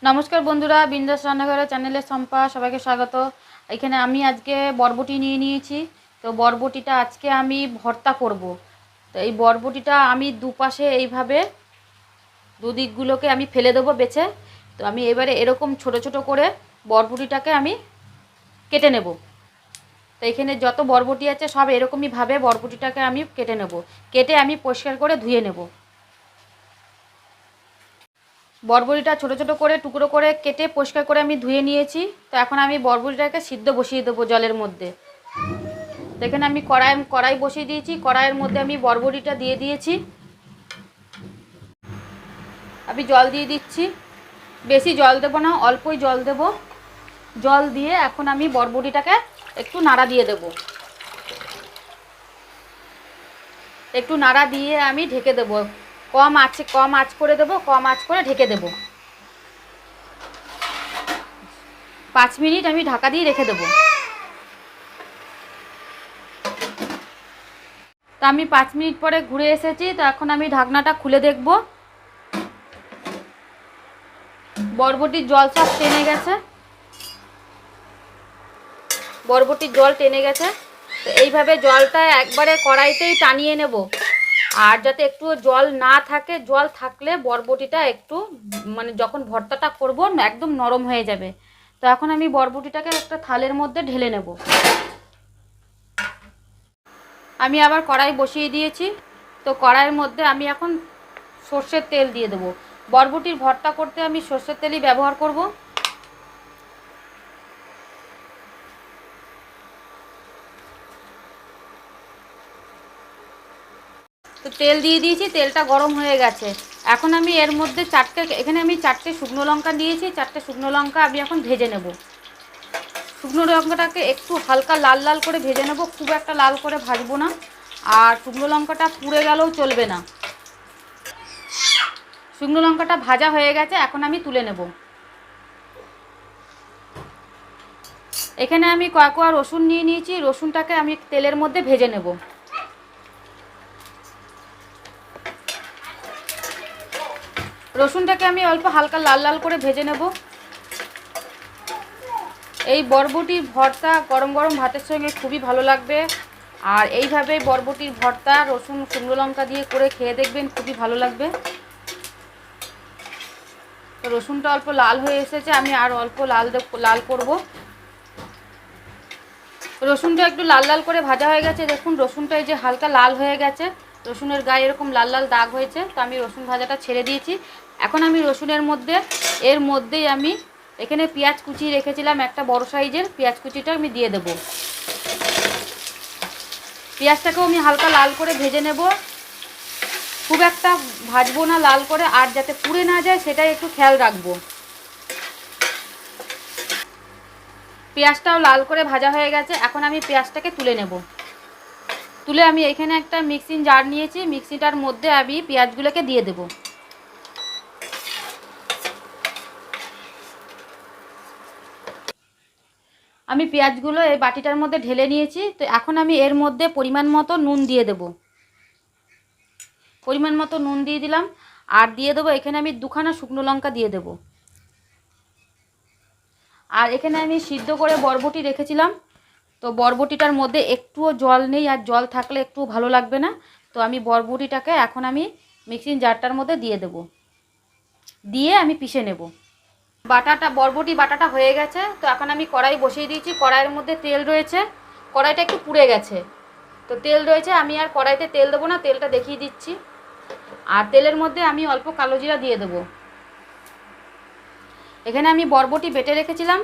নমস্কার বন্ধুরা, বিন্দাস রান্নাঘরের চ্যানেলে সম্পা সবাইকে স্বাগত। এখানে আমি আজকে বরবটি নিয়ে নিয়েছি। তো বরবটিটা আজকে আমি ভর্তা করব। তো এই বরবটিটা আমি দুপাশে এইভাবে দুদিকগুলোকে আমি ফেলে দেবো বেছে। তো আমি এবারে এরকম ছোট ছোট করে বরবটিটাকে আমি কেটে নেব। তো এখানে যত বরবটি আছে সব এরকমইভাবে বরবটিটাকে আমি কেটে নেব। কেটে আমি পরিষ্কার করে ধুয়ে নেব। বরবটিটা ছোট ছোট করে টুকরো করে কেটে পরিষ্কার করে আমি ধুয়ে নিয়েছি। তো এখন আমি বরবটিটাকে সিদ্ধ বসিয়ে দেবো জলের মধ্যে। তো এখানে আমি কড়াই বসিয়ে দিয়েছি। কড়াইয়ের মধ্যে আমি বরবটিটা দিয়ে দিয়েছি। আমি জল দিয়ে দিচ্ছি। বেশি জল দেবো না, অল্পই জল দেব। জল দিয়ে এখন আমি বরবটিটাকে একটু নাড়া দিয়ে দেব। একটু নাড়া দিয়ে আমি ঢেকে দেব। কম আঁচ করে দেব। কম আঁচ করে ঢেকে দেব। 5 মিনিট আমি ঢাকা দিয়ে রেখে দেবো। তো আমি 5 মিনিট পরে ঘুরে এসেছি। তো এখন আমি ঢাকনাটা খুলে দেখব। বরবটির জল সব টেনে গেছে। বরবটির জল টেনে গেছে। তো এইভাবে জলটা একবারে কড়াইতেই টানিয়ে নেব। আর যাতে একটু জল না থাকে, জল থাকলে বরবটিটা একটু যখন ভর্তাটা করব একদম নরম হয়ে যাবে। তো এখন আমি বরবটিটাকে একটা থালের মধ্যে ঢেলে নেব। আমি আবার কড়াই বসিয়ে দিয়েছি। তো কড়াইয়ের মধ্যে আমি এখন সর্ষের তেল দিয়ে দেবো। বরবটির ভর্তা করতে আমি সর্ষের তেলই ব্যবহার করব। তো তেল দিয়ে দিয়েছি, তেলটা গরম হয়ে গেছে। এখন আমি এর মধ্যে এখানে আমি 4টে শুকনো লঙ্কা দিয়েছি। 4টে শুকনো লঙ্কা আমি এখন ভেজে নেব। শুকনো লঙ্কাটাকে একটু হালকা লাল লাল করে ভেজে নেব, খুব একটা লাল করে ভাজবো না। আর শুকনো লঙ্কাটা পুড়ে গেলেও চলবে না। শুকনো লঙ্কাটা ভাজা হয়ে গেছে, এখন আমি তুলে নেব। এখানে আমি কয়েক কোয়া রসুন নিয়ে নিয়েছি। রসুনটাকে আমি তেলের মধ্যে ভেজে নেব। রসুনটাকে আমি অল্প হালকা লাল লাল করে ভেজে নেব। এই বরবটির ভর্তা গরম গরম ভাতের সঙ্গে খুবই ভালো লাগবে। আর এইভাবে বরবটির ভর্তা রসুন শুকনো লঙ্কা দিয়ে করে খেয়ে দেখবেন, খুবই ভালো লাগবে। তো রসুনটা অল্প লাল হয়ে এসেছে, আমি আর অল্প লাল করব। রসুনটা একটু লাল লাল করে ভাজা হয়ে গেছে। দেখুন রসুনটা এই যে হালকা লাল হয়ে গেছে, রসুনের গায়ে এরকম লাল লাল দাগ হয়েছে। তো আমি রসুন ভাজাটা ছেড়ে দিয়েছি। এখন আমি রসুনের মধ্যে এর মধ্যেই আমি এখানে পেঁয়াজ কুচি রেখেছিলাম, একটা বড় সাইজের পেঁয়াজ কুচিটা আমি দিয়ে দেব। পেঁয়াজটাকেও আমি হালকা লাল করে ভেজে নেব। খুব একটা ভাজবো না লাল করে, আর যাতে পুড়ে না যায় সেটাই একটু খেয়াল রাখবো। পেঁয়াজটাও লাল করে ভাজা হয়ে গেছে। এখন আমি পেঁয়াজটাকে তুলে নেব। তুলে আমি এখানে একটা মিক্সিং জার নিয়েছি। মিক্সিটার মধ্যে আমি পেঁয়াজগুলোকে দিয়ে দেব। আমি পেঁয়াজগুলো এই বাটিটার মধ্যে ঢেলে নিয়েছি। তো এখন আমি এর মধ্যে পরিমাণ মতো নুন দিয়ে দেব। পরিমাণ মতো নুন দিয়ে দিলাম। আর দিয়ে দেবো এখানে আমি 2খানা শুকনো লঙ্কা দিয়ে দেব। আর এখানে আমি সিদ্ধ করে বরবটি রেখেছিলাম। তো বরবটিটার মধ্যে একটুও জল নেই, আর জল থাকলে একটু ভালো লাগবে না। তো আমি বরবটিটাকে এখন আমি মিক্সিং জারটার মধ্যে দিয়ে দেব। দিয়ে আমি পিষে নেব। বরবটি বাটাটা হয়ে গেছে। তো এখন আমি কড়াই বসিয়ে দিয়েছি। কড়াইয়ের মধ্যে তেল রয়েছে। কড়াইটা একটু পুড়ে গেছে। তো তেল রয়েছে, আমি আর কড়াইতে তেল দেবো না, তেলটা দেখিয়ে দিচ্ছি। আর তেলের মধ্যে আমি অল্প কালো জিরা দিয়ে দেবো। এখানে আমি বরবটি বেটে রেখেছিলাম,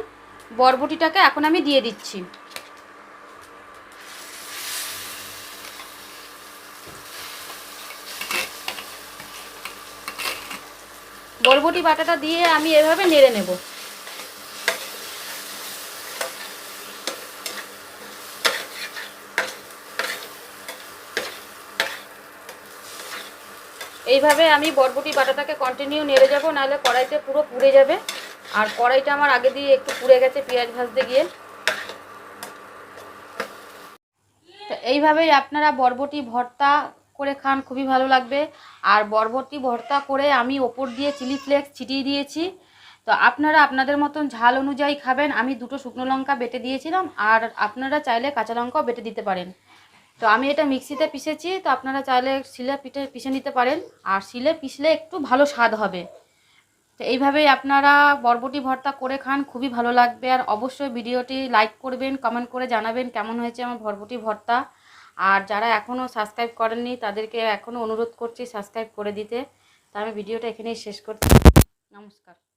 বরবটিটাকে এখন আমি দিয়ে দিচ্ছি। বরবটি বাটাটা দিয়ে আমি এভাবে নেড়ে নেব। এইভাবে আমি বরবটি বাটাটাকে কন্টিনিউ নেড়ে যাব, নাহলে কড়াইতে পুরো পুড়ে যাবে। আর কড়াইটা আমার আগে দিয়ে একটু পুড়ে গেছে পেঁয়াজ ভাজতে গিয়ে। তো এইভাবেই আপনারা বরবটি ভর্তা করে খান, খুবই ভালো লাগবে। আর বরবটি ভর্তা করে আমি ওপর দিয়ে চিলি ফ্লেক্স ছিটিয়ে দিয়েছি। তো আপনারা আপনাদের মতন ঝাল অনুযায়ী খাবেন। আমি 2টো শুকনো লঙ্কা বেটে দিয়েছিলাম, আর আপনারা চাইলে কাঁচা লঙ্কাও বেটে দিতে পারেন। তো আমি এটা মিক্সিতে পিষেছি, তো আপনারা চাইলে শিলে পিষে নিতে পারেন, আর শিলে পিষলে একটু ভালো স্বাদ হবে। তো এইভাবেই আপনারা বরবটি ভর্তা করে খান, খুবই ভালো লাগবে। আর অবশ্যই ভিডিওটি লাইক করবেন, কমেন্ট করে জানাবেন কেমন হয়েছে আমার বরবটি ভর্তা। আর যারা এখনও সাবস্ক্রাইব করেননি তাদেরকে এখনও অনুরোধ করছি সাবস্ক্রাইব করে দিতে। তো আমি ভিডিওটা এখানেই শেষ করছি। নমস্কার।